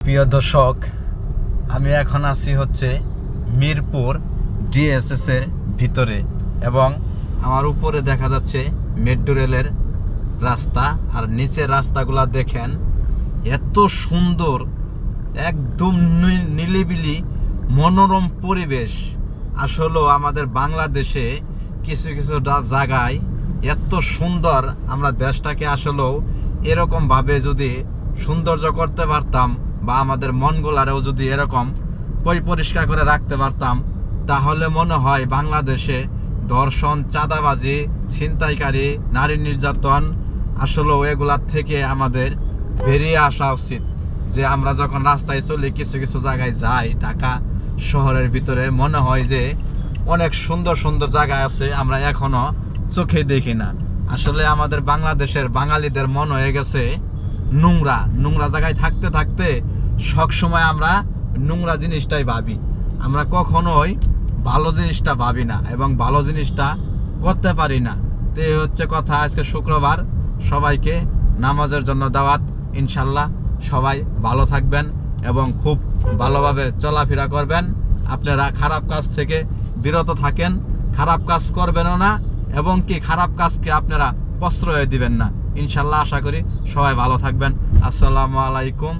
প্রিয় দর্শক, আমি এখন আছি হচ্ছে মিরপুর ডিএসএস এর ভিতরে এবং আমার উপরে দেখা যাচ্ছে মেট্রো রেলের রাস্তা। আর নিচের রাস্তাগুলো দেখেন, এত সুন্দর, একদম নিলিবিলি মনোরম পরিবেশ। আসলে আমাদের বাংলাদেশে কিছু কিছু জায়গায় এত সুন্দর, আমরা দেশটাকে আসলেও এরকমভাবে যদি সৌন্দর্য করতে পারতাম বা আমাদের মনগুলারেও যদি এরকম পরিষ্কার করে রাখতে পারতাম, তাহলে মনে হয় বাংলাদেশে ধর্ষণ, চাঁদাবাজি, ছিনতাইকারী, নারী নির্যাতন আসলেও এগুলার থেকে আমাদের বেরিয়ে আসা উচিত। যে আমরা যখন রাস্তায় চলি, কিছু কিছু জায়গায় যাই, ঢাকা শহরের ভিতরে মনে হয় যে অনেক সুন্দর সুন্দর জায়গা আছে, আমরা এখনো চোখে দেখি না। আসলে আমাদের বাংলাদেশের বাঙালিদের মন হয়ে গেছে নোংরা। নোংরা জায়গায় থাকতে থাকতে সবসময় আমরা নোংরা জিনিসটাই ভাবি, আমরা কখনোই ভালো জিনিসটা ভাবি না এবং ভালো জিনিসটা করতে পারি না। তো এই হচ্ছে কথা। আজকে শুক্রবার, সবাইকে নামাজের জন্য দাওয়াত। ইনশাল্লাহ সবাই ভালো থাকবেন এবং খুব ভালোভাবে চলাফেরা করবেন। আপনারা খারাপ কাজ থেকে বিরত থাকেন, খারাপ কাজ করবেনও না এবং কি খারাপ কাজকে আপনারা প্রশ্রয় দিবেন না। ইনশাল্লাহ আশা করি সবাই ভালো থাকবেন। আসসালামু আলাইকুম।